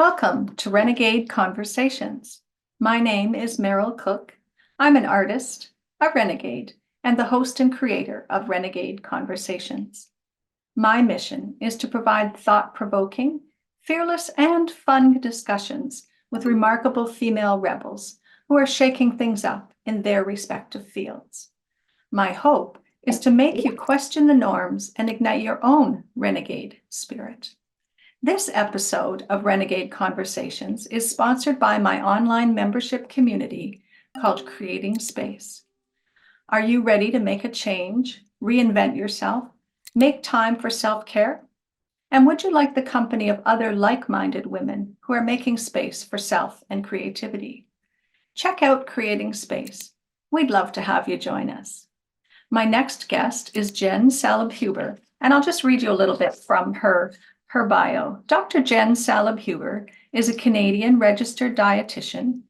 Welcome to Renegade Conversations. My name is Meryl Cook. I'm an artist, a renegade, and the host and creator of Renegade Conversations. My mission is to provide thought-provoking, fearless, and fun discussions with remarkable female rebels who are shaking things up in their respective fields. My hope is to make you question the norms and ignite your own renegade spirit. This episode of Renegade Conversations is sponsored by my online membership community called Creating Space. Are you ready to make a change, reinvent yourself, make time for self-care? And would you like the company of other like-minded women who are making space for self and creativity? Check out Creating Space. We'd love to have you join us. My next guest is Jenn Salib Huber, and I'll just read you a little bit from her bio. Dr. Jenn Salib Huber is a Canadian Registered Dietitian,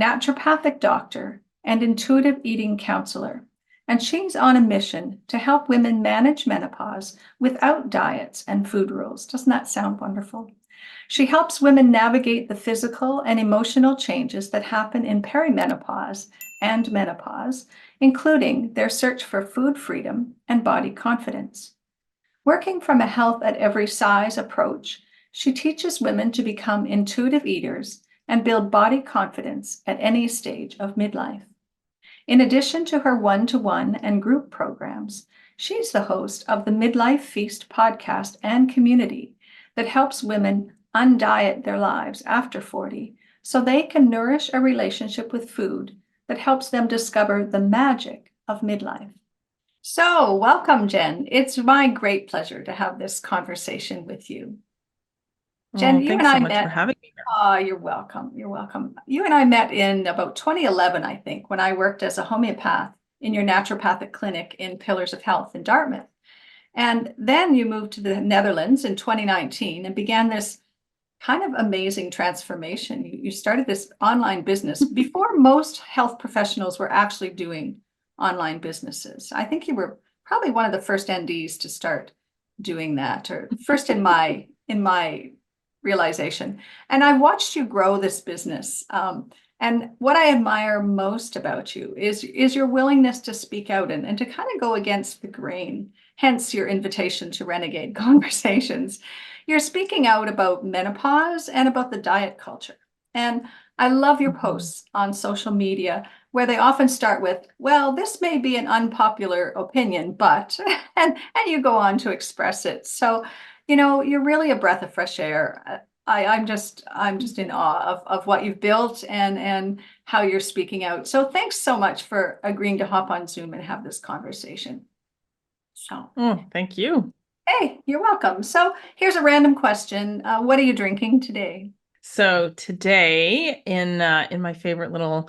Naturopathic Doctor, and intuitive eating counselor, and she's on a mission to help women manage menopause without diets and food rules. Doesn't that sound wonderful? She helps women navigate the physical and emotional changes that happen in perimenopause and menopause, including their search for food freedom and body confidence. Working from a health at every size approach, she teaches women to become intuitive eaters and build body confidence at any stage of midlife. In addition to her one-to-one and group programs, she's the host of the Midlife Feast podcast and community that helps women undiet their lives after 40 so they can nourish a relationship with food that helps them discover the magic of midlife. So welcome, Jenn. It's my great pleasure to have this conversation with you. Jenn, you and I met. Thanks so much for having me here. Oh, you're welcome. You're welcome. You and I met in about 2011, I think, when I worked as a homeopath in your naturopathic clinic in Pillars of Health in Dartmouth. And then you moved to the Netherlands in 2019 and began this kind of amazing transformation. You started this online business before most health professionals were actually doing online businesses. I think you were probably one of the first NDs to start doing that, or first in my realization. And I watched you grow this business. And what I admire most about you is your willingness to speak out and to kind of go against the grain, hence your invitation to Renegade Conversations. You're speaking out about menopause and about the diet culture. And I love your posts on social media where they often start with, well, this may be an unpopular opinion, but, and you go on to express it. So, you're really a breath of fresh air. I'm just in awe of what you've built and how you're speaking out. So thanks so much for agreeing to hop on Zoom and have this conversation. So, thank you. Hey, you're welcome. So here's a random question. What are you drinking today? So today in my favorite little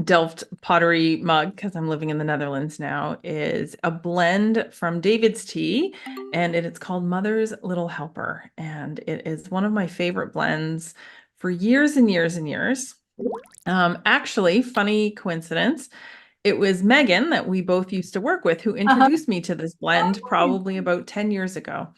Delft pottery mug, because I'm living in the Netherlands now, is a blend from David's Tea, and it's called Mother's Little Helper. And it is one of my favorite blends for years and years and years. Actually, funny coincidence, it was Megan that we both used to work with who introduced me to this blend probably about 10 years ago.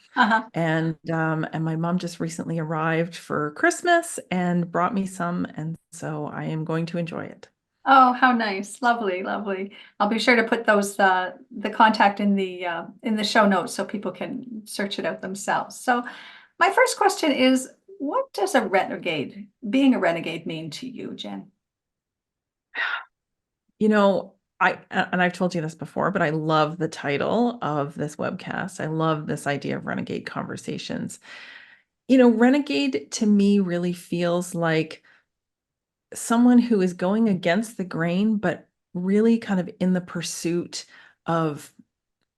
And my mom just recently arrived for Christmas and brought me some, and so I am going to enjoy it. Oh, how nice. Lovely, lovely. I'll be sure to put those the contact in the show notes so people can search it out themselves. So my first question is, what does being a renegade mean to you, Jenn? I've told you this before, but I love the title of this webcast. I love this idea of Renegade Conversations. Renegade to me really feels like someone who is going against the grain, but really kind of in the pursuit of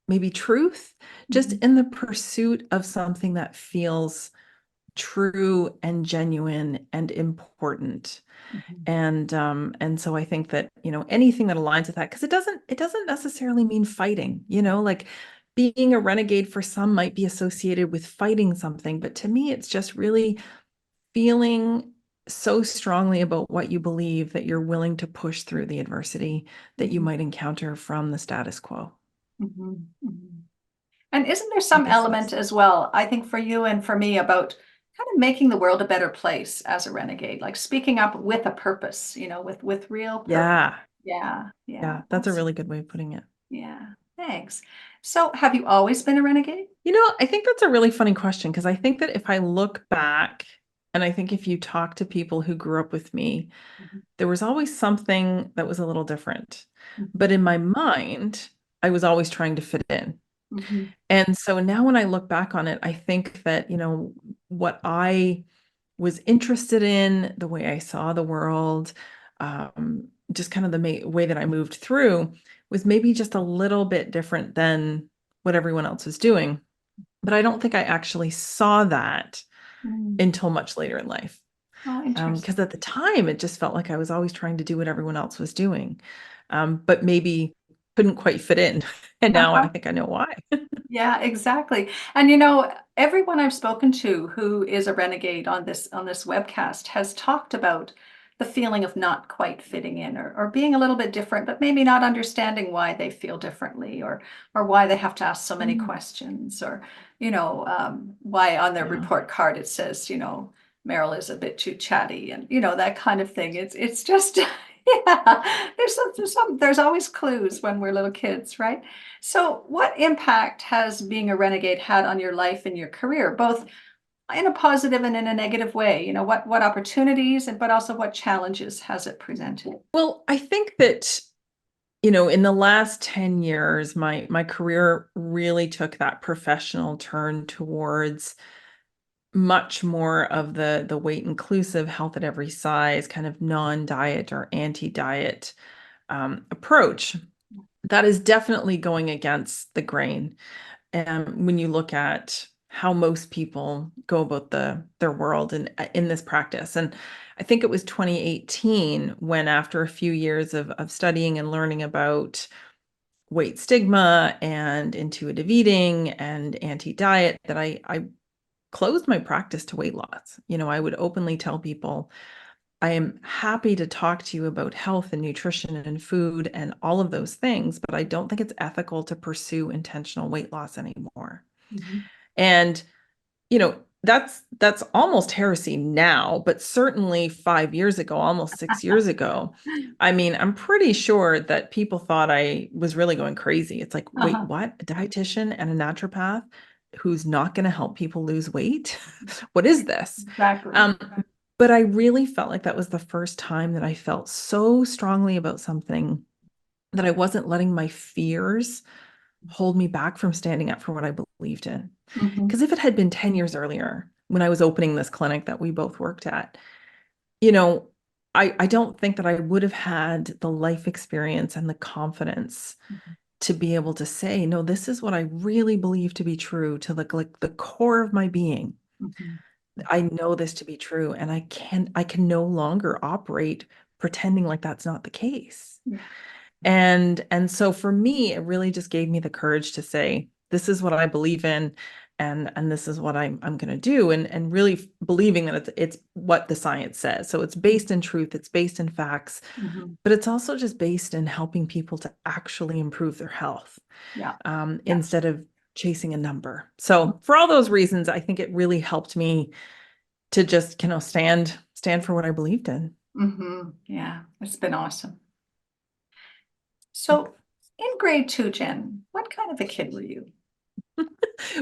maybe truth, just in the pursuit of something that feels true and genuine and important. And so I think that, anything that aligns with that, because it doesn't necessarily mean fighting, like being a renegade for some might be associated with fighting something, but to me, it's just really feeling so strongly about what you believe that you're willing to push through the adversity that you might encounter from the status quo. And isn't there some element as well, I think for you and for me, about kind of making the world a better place as a renegade, like speaking up with a purpose, with real purpose. Yeah. Yeah, Yeah. yeah, That's a really good way of putting it. yeah. Thanks. So, have you always been a renegade? I think that's a really funny question because I think that if I look back, and I think if you talk to people who grew up with me, Mhm, there was always something that was a little different. mhm, But in my mind, I was always trying to fit in. mhm, And so now when I look back on it, I think that, what I was interested in, the way I saw the world, just kind of the way that I moved through was maybe just a little bit different than what everyone else was doing. But I don't think I actually saw that mm. until much later in life. Oh, interesting. Because at the time, it just felt like I was always trying to do what everyone else was doing, but maybe couldn't quite fit in. And now I think I know why. Yeah, exactly. And everyone I've spoken to who is a renegade on this webcast has talked about the feeling of not quite fitting in, or being a little bit different, but maybe not understanding why they feel differently, or why they have to ask so many Mm, questions, or why on their yeah. report card it says, Meryl is a bit too chatty, and that kind of thing. It's just yeah, there's always clues when we're little kids, right? So, what impact has being a renegade had on your life and your career, both in a positive and in a negative way? What opportunities, but also what challenges has it presented? Well, I think that, in the last 10 years, my career really took that professional turn towards much more of the weight inclusive, health at every size, kind of non-diet or anti-diet approach. That is definitely going against the grain. And when you look at how most people go about their world in this practice. And I think it was 2018 when, after a few years of studying and learning about weight stigma and intuitive eating and anti-diet, that I closed my practice to weight loss. I would openly tell people, I am happy to talk to you about health and nutrition and food and all of those things, but I don't think it's ethical to pursue intentional weight loss anymore. Mhm. And, that's almost heresy now, but certainly 5 years ago, almost 6 years ago, I mean, I'm pretty sure that people thought I was really going crazy. It's like, wait, Uh-huh. what? A dietitian and a naturopath who's not going to help people lose weight? What is this? Exactly. Um, but I really felt like that was the first time that I felt so strongly about something that I wasn't letting my fears hold me back from standing up for what I believed in. Mhm. Because if it had been 10 years earlier, when I was opening this clinic that we both worked at, you know, I don't think that I would have had the life experience and the confidence to be able to say, no, this is what I really believe to be true, to like the core of my being. Mhm. I know this to be true, and I can no longer operate pretending like that's not the case. Yeah. And so for me, it really just gave me the courage to say, this is what I believe in, and this is what I'm going to do, and really believing that it's what the science says. So it's based in truth, it's based in facts, Mhm. but it's also just based in helping people to actually improve their health, Yeah. Yeah. instead of chasing a number. So for all those reasons, I think it really helped me to just, stand for what I believed in. Yeah. It's been awesome. So, in grade two, Jen, what kind of a kid were you?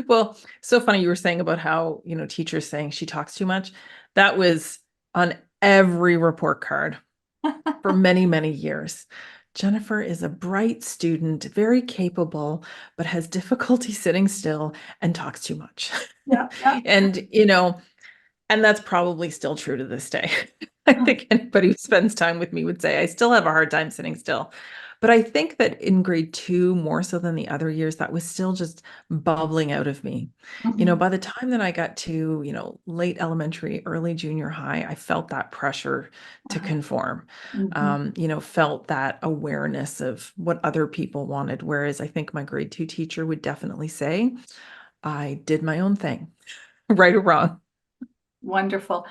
Well, so funny you were saying about how, teachers saying she talks too much. That was on every report card for many, many years. Jennifer is a bright student, very capable, but has difficulty sitting still and talks too much. Yeah. Yeah. And, and that's probably still true to this day. I think anybody who spends time with me would say I still have a hard time sitting still. But I think that in grade two, more so than the other years, that was still just bubbling out of me. Mhm. By the time that I got to, late elementary, early junior high, I felt that pressure to Uh-huh. conform, Mhm. felt that awareness of what other people wanted. Whereas I think my grade two teacher would definitely say, I did my own thing, right or wrong. Wonderful.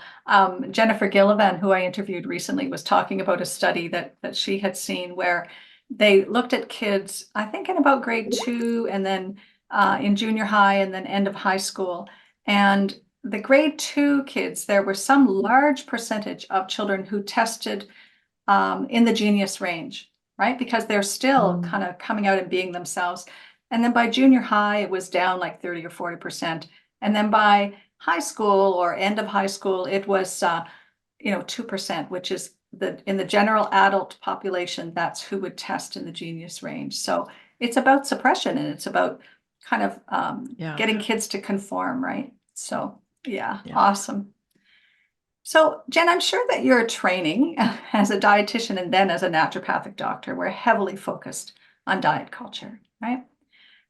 Jennifer Gillivan, who I interviewed recently, was talking about a study that she had seen where they looked at kids, I think in about grade two, and then in junior high, and then end of high school. And the grade 2 kids, there were some large percentage of children who tested in the genius range, right? Because they're still kind of coming out and being themselves. And then by junior high, it was down like 30 or 40%. And then by high school or end of high school, it was 2%, which is in the general adult population, that's who would test in the genius range. So it's about suppression, and it's about kind of getting kids to conform, right? So yeah, awesome. So Jenn, I'm sure that your training as a dietitian and then as a naturopathic doctor were heavily focused on diet culture, right?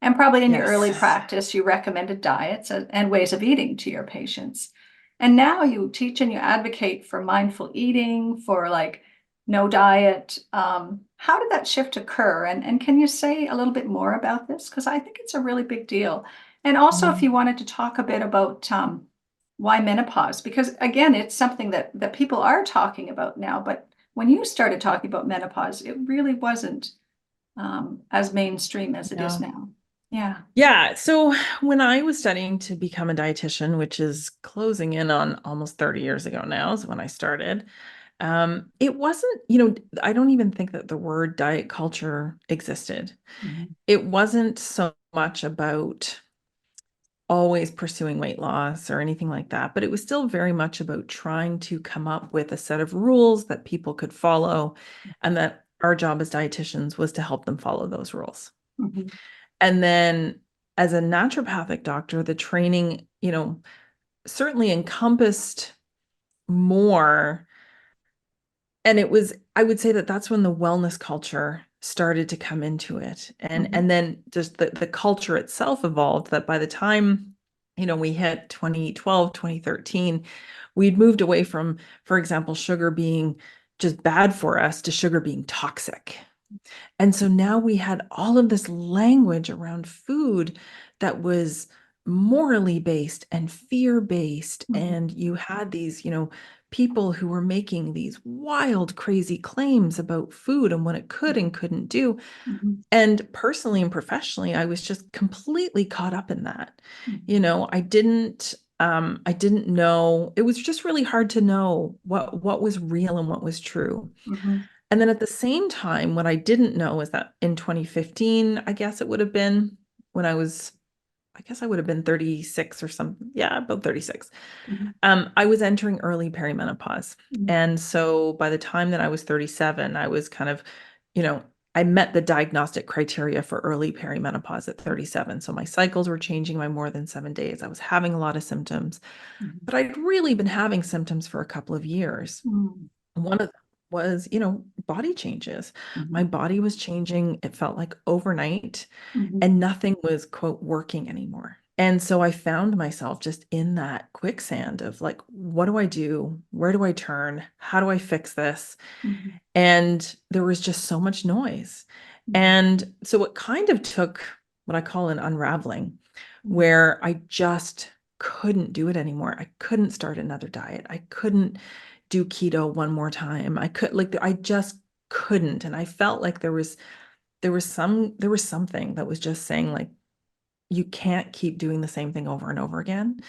And probably in your early practice, you recommended diets and ways of eating to your patients. And now you teach and you advocate for mindful eating, for like no diet. How did that shift occur? And can you say a little bit more about this? Because I think it's a really big deal. And also, if you wanted to talk a bit about why menopause, because again, it's something that people are talking about now. But when you started talking about menopause, it really wasn't as mainstream as it is now. Yeah. Yeah. So when I was studying to become a dietitian, which is closing in on almost 30 years ago now, is when I started, it wasn't, I don't even think that the word diet culture existed. It wasn't so much about always pursuing weight loss or anything like that, but it was still very much about trying to come up with a set of rules that people could follow, and that our job as dietitians was to help them follow those rules. And then as a naturopathic doctor, the training, certainly encompassed more. And it was, I would say that that's when the wellness culture started to come into it. And then just the culture itself evolved, that by the time, we hit 2012, 2013, we'd moved away from, for example, sugar being just bad for us to sugar being toxic. And so now we had all of this language around food that was morally based and fear based. And you had these, people who were making these wild, crazy claims about food and what it could and couldn't do. And personally and professionally, I was just completely caught up in that. I didn't know, it was just really hard to know what was real and what was true. And then at the same time, what I didn't know is that in 2015, I guess it would have been when I guess I would have been 36 or something. Yeah, about 36. I was entering early perimenopause. And so by the time that I was 37, I was kind of, I met the diagnostic criteria for early perimenopause at 37. So my cycles were changing by more than 7 days. I was having a lot of symptoms, but I'd really been having symptoms for a couple of years. One of them was, body changes. My body was changing. It felt like overnight, and nothing was, quote, working anymore. And so I found myself just in that quicksand of like, what do I do? Where do I turn? How do I fix this? And there was just so much noise. And so it kind of took what I call an unraveling, where I just couldn't do it anymore. I couldn't start another diet. I couldn't do keto one more time. I just couldn't. And I felt like there was something that was just saying, like, you can't keep doing the same thing over and over again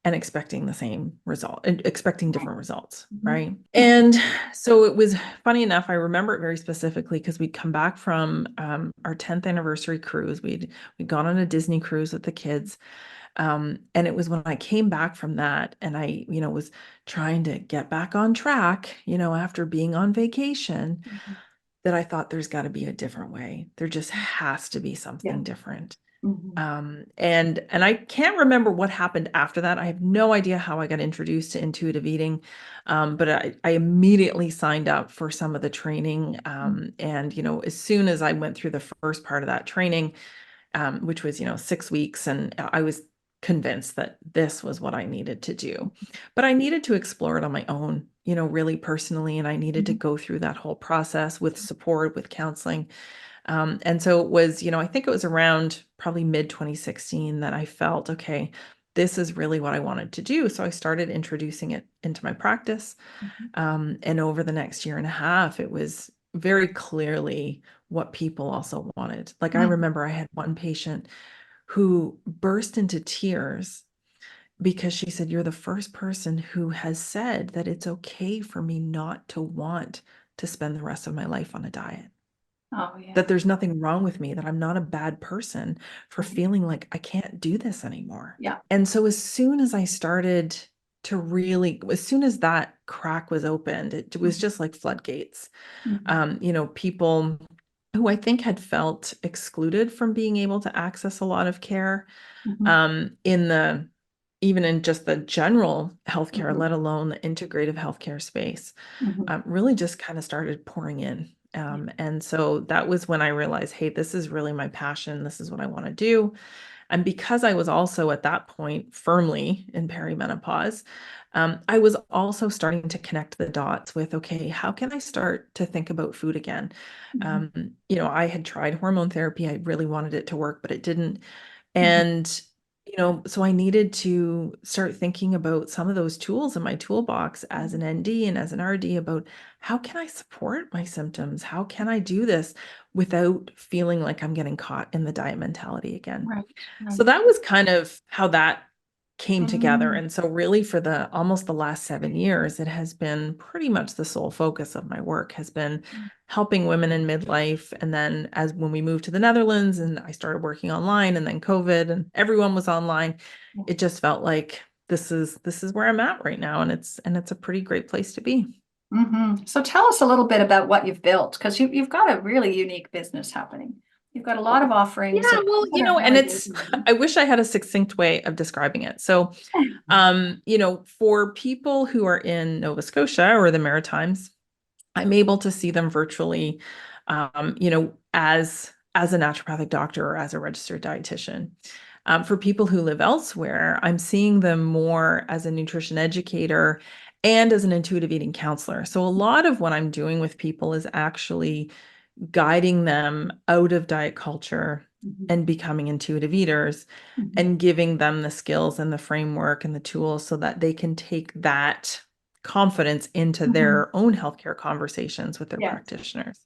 and expecting the same result and expecting different results, right? And so it was funny enough, I remember it very specifically because we'd come back from our 10th anniversary cruise. We'd gone on a Disney cruise with the kids. And it was when I came back from that and I, was trying to get back on track, after being on vacation, that I thought there's got to be a different way. There just has to be something different. And I can't remember what happened after that. I have no idea how I got introduced to intuitive eating. But I immediately signed up for some of the training. And, as soon as I went through the first part of that training, which was, 6 weeks, and I was convinced that this was what I needed to do. But I needed to explore it on my own, really personally. And I needed to go through that whole process with support, with counseling. And so it was, I think it was around probably mid 2016 that I felt, okay, this is really what I wanted to do. So I started introducing it into my practice. And over the next year and a half, it was very clearly what people also wanted. Like I remember I had one patient who burst into tears because she said, "You're the first person who has said that it's okay for me not to want to spend the rest of my life on a diet. Oh, yeah. That there's nothing wrong with me, that I'm not a bad person for Right. feeling like I can't do this anymore." Yeah. And so as soon as I started to really, as soon as that crack was opened, it was Mhm. just like floodgates. Mhm. People who I think had felt excluded from being able to access a lot of care, Mhm. in the even in just the general healthcare, Mhm. let alone the integrative healthcare space, Mhm. really just kind of started pouring in. Yeah. And so that was when I realized, hey, this is really my passion. This is what I want to do. And because I was also at that point firmly in perimenopause, I was also starting to connect the dots with, okay, how can I start to think about food again? Mhm. I had tried hormone therapy. I really wanted it to work, but it didn't. Mhm. And, so I needed to start thinking about some of those tools in my toolbox as an ND and as an RD about how can I support my symptoms? How can I do this without feeling like I'm getting caught in the diet mentality again? Right. So Right. that was kind of how that came together. Mm. And so really for the almost the last 7 years, it has been pretty much the sole focus of my work has been helping women in midlife. And then as when we moved to the Netherlands and I started working online and then COVID and everyone was online, it just felt like this is where I'm at right now. And it's a pretty great place to be. Mhm. So tell us a little bit about what you've built, because you've got a really unique business happening. You've got a lot of Yeah, offerings and well, that are and very it's busy. I wish I had a succinct way of describing it. So for people who are in Nova Scotia or the Maritimes, I'm able to see them virtually, as a naturopathic doctor or as a registered dietitian. For people who live elsewhere, I'm seeing them more as a nutrition educator and as an intuitive eating counselor. So a lot of what I'm doing with people is actually guiding them out of diet culture Mhm. and becoming intuitive eaters Mhm. and giving them the skills and the framework and the tools so that they can take that confidence into Mhm. their own healthcare conversations with their Yes. practitioners.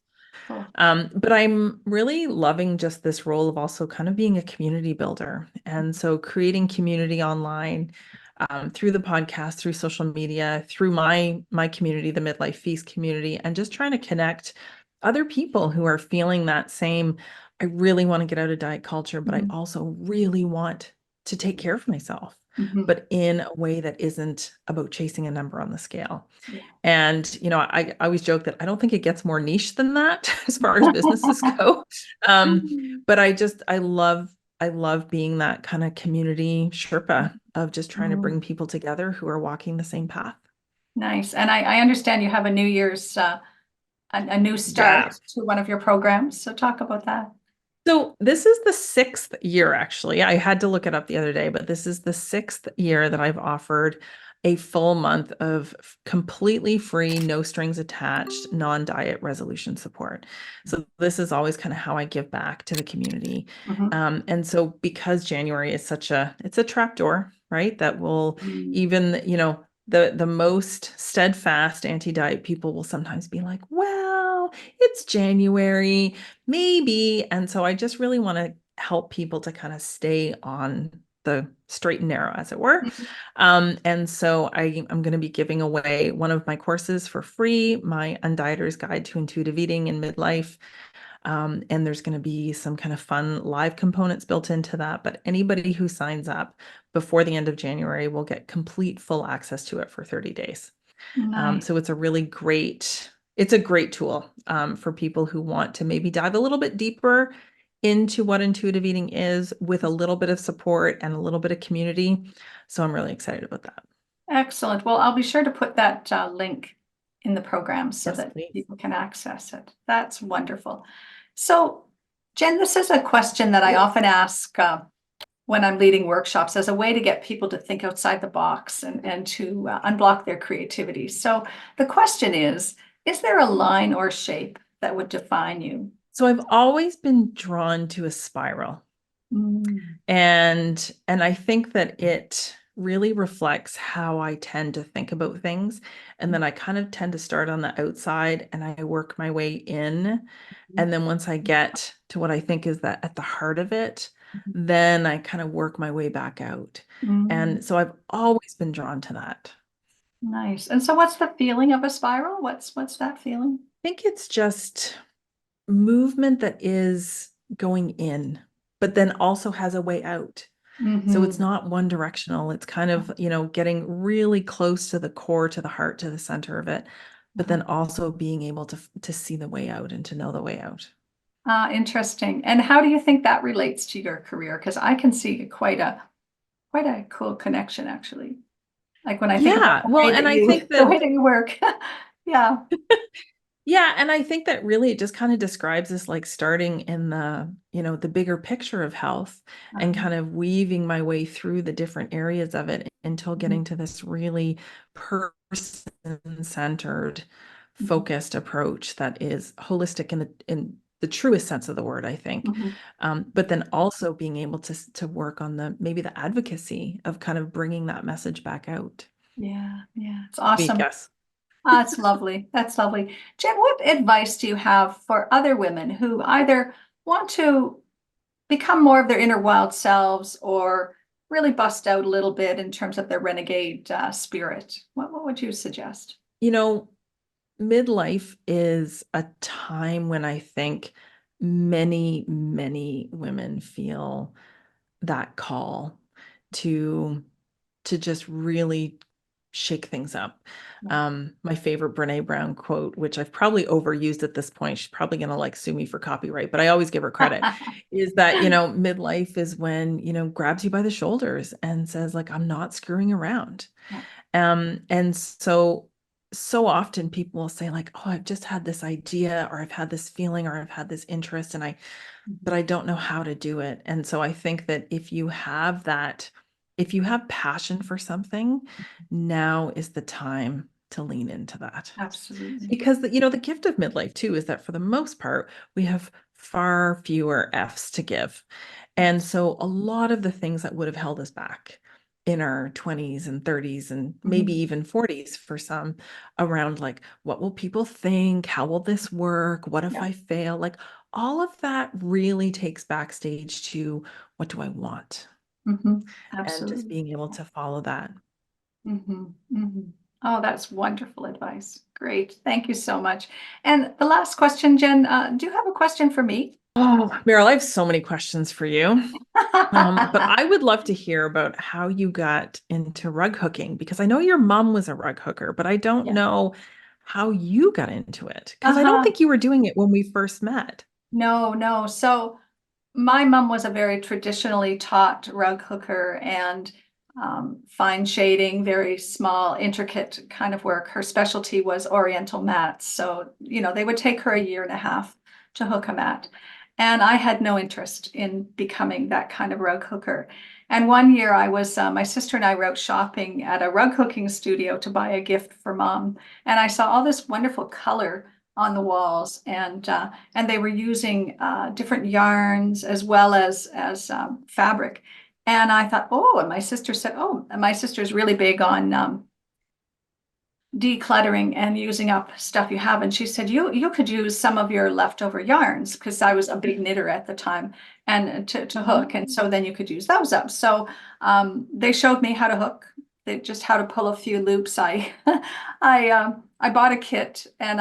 Cool. But I'm really loving just this role of also kind of being a community builder. And so creating community online, through the podcast, through social media, through my community, the Midlife Feast community, and just trying to connect other people who are feeling that same, I really want to get out of diet culture, but I Mhm. also really want to take care of myself, Mhm. but in a way that isn't about chasing a number on the scale. Yeah. And, I always joke that I don't think it gets more niche than that as far as businesses go. Um, but I love being that kind of community Sherpa of just trying to Mhm. bring people together who are walking the same path. Nice. And I understand you have a New Year's, a new start Yeah. to one of your programs. So talk about that. So this is the 6th year, actually. I had to look it up the other day, but this is the 6th year that I've offered a full month of completely free, no strings attached, non-diet resolution support. So this is always kind of how I give back to the community. Mhm. And so because January is it's a trapdoor, right? That will Mm. even, the most steadfast anti-diet people will sometimes be like, well, it's January maybe. And so I just really want to help people to kind of stay on the straight and narrow, as it were. Mhm. And so I'm going to be giving away one of my courses for free, my Undieter's Guide to Intuitive Eating in Midlife. And there's going to be some kind of fun live components built into that. But anybody who signs up before the end of January will get complete full access to it for 30 days. Nice. So it's a great tool for people who want to maybe dive a little bit deeper into what intuitive eating is with a little bit of support and a little bit of community. So I'm really excited about that. Excellent. Well, I'll be sure to put that link in the program so Yes, that please. people can access it. That's wonderful. So, Jen, this is a question that I Yes. often ask when I'm leading workshops as a way to get people to think outside the box and to unblock their creativity. So, the question is there a line or shape that would define you? So I've always been drawn to a spiral. Mm. And I think that it really reflects how I tend to think about things. And then I kind of tend to start on the outside and I work my way in. And then once I get to what I think is that at the heart of it, then I kind of work my way back out. Mm, And so I've always been drawn to that. nice. And so what's the feeling of a spiral? What's that feeling? I think it's just movement that is going in, but then also has a way out. So it's Mm-hmm. not one directional. It's kind of, getting really close to the core, to the heart, to the center of it, but then also being able to see the way out and to know the way out. Interesting. And how do you think that relates to your career? Because I can see quite a cool connection, actually. Like when I think about Yeah, well, and I think the that way that you work. Yeah. Yeah, and I think that really it just kind of describes this like starting in the bigger picture of health and Uh-huh. kind of weaving my way through the different areas of it until Mhm. getting to this really person-centered, Mhm. focused approach that is holistic in the truest sense of the word, I think. Mhm. But then also being able to work on maybe the advocacy of kind of bringing that message back out. Yeah, yeah. It's Speak, awesome. yes. That's lovely. That's lovely. Jen, what advice do you have for other women who either want to become more of their inner wild selves or really bust out a little bit in terms of their renegade spirit? What would you suggest? You know, midlife is a time when I think many, many women feel that call to to just really shake things up. Yeah. My favorite Brene Brown quote, which I've probably overused at this point, she's probably going to like sue me for copyright, but I always give her credit, is that, midlife is when, grabs you by the shoulders and says like, I'm not screwing around. Yeah. And so often people will say like, oh, I've just had this idea or I've had this feeling or I've had this interest but I don't know how to do it. And so I think that if you have passion for something, now is the time to lean into that. Absolutely. Because the gift of midlife too is that for the most part, we have far fewer F's to give. And Yes. so a lot of the things that would have held us back in our 20s and 30s and maybe Mhm. even 40s for some around like, what will people think? How will this work? What if Yeah. I fail? Like all of that really takes backstage to what do I want? Mhm. And just Absolutely. being able to follow that. Mhm. Mhm. Oh, that's wonderful advice. Great. Thank you so much. And the last question, Jen, do you have a question for me? Oh, Meryl, I have so many questions for you. But I would love to hear about how you got into rug hooking because I know your mom was a rug hooker, but I don't Yeah. know how you got into it because I don't Uh-huh. think you were doing it when we first met. No, no. So my mom was a very traditionally taught rug hooker and fine shading, very small, intricate kind of work. Her specialty was oriental mats. So, they would take her a year and a half to hook a mat. And I had no interest in becoming that kind of rug hooker. And one year my sister and I were out shopping at a rug hooking studio to buy a gift for mom. And I saw all this wonderful color on the walls and they were using different yarns as well as fabric. And I thought, oh, and my sister said, oh, and my sister's really big on decluttering and using up stuff you have. And she said, you could use some of your leftover yarns because I was a big knitter at the time and to hook. And so then you could use those up. So they showed me how to hook, just how to pull a few loops. I bought a kit and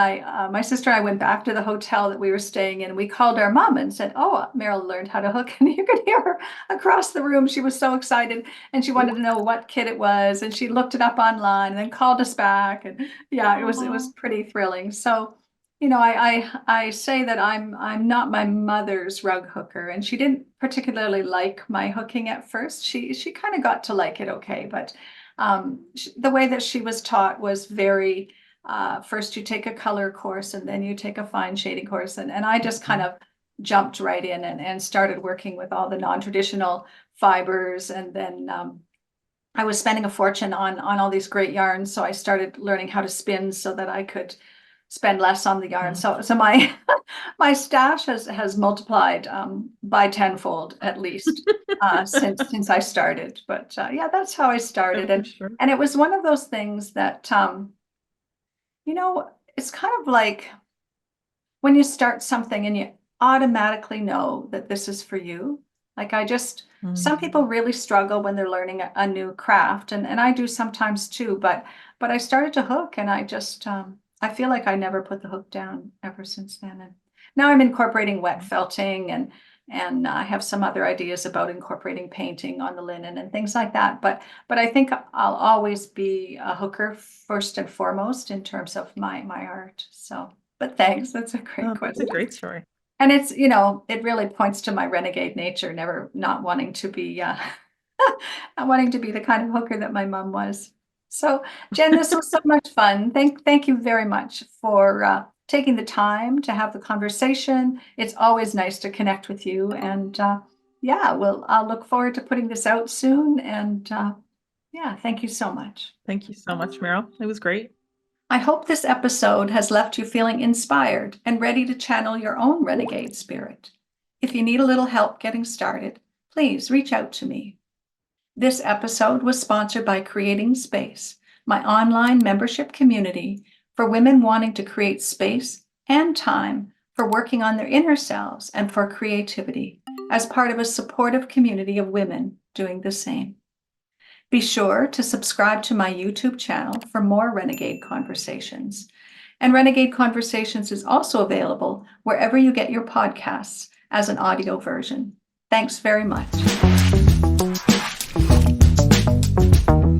my sister and I went back to the hotel that we were staying in. We called our mom and said, oh, Meryl learned how to hook. And you could hear her across the room. She was so excited and she wanted to know what kit it was. And she looked it up online and then called us back. And yeah, it was Oh, pretty thrilling. So, I say that I'm not my mother's rug hooker, and she didn't particularly like my hooking at first. She kind of got to like it okay, but the way that she was taught was very first you take a color course and then you take a fine shading course. And I just kind mhm. of jumped right in and started working with all the non-traditional fibers. And then I was spending a fortune on all these great yarns. So I started learning how to spin so that I could spend less on the yarn. So my my stash has multiplied by tenfold at least since I started. But yeah, that's how I Oh, started. for And sure. and it was one of those things that it's kind of like when you start something and you automatically know that this is for you. Like some people really struggle when they're learning a new craft, and I do sometimes too, but I started to hook, and I feel like I never put the hook down ever since then. And now I'm incorporating wet felting, and I have some other ideas about incorporating painting on the linen and things like that. But I think I'll always be a hooker first and foremost in terms of my art. So, but thanks. That's a great Oh, question. that's a great story. And it's, it really points to my renegade nature, never not wanting to be, not wanting to be the kind of hooker that my mom was. So, Jenn, this was so much fun. Thank you very much for taking the time to have the conversation. It's always nice to connect with you. And yeah, I'll look forward to putting this out soon. And yeah, thank you so much. Thank you so much, Meryl. It was great. I hope this episode has left you feeling inspired and ready to channel your own renegade spirit. If you need a little help getting started, please reach out to me. This episode was sponsored by Creating Space, my online membership community for women wanting to create space and time for working on their inner selves and for creativity as part of a supportive community of women doing the same. Be sure to subscribe to my YouTube channel for more Renegade Conversations. And Renegade Conversations is also available wherever you get your podcasts as an audio version. Thanks very much.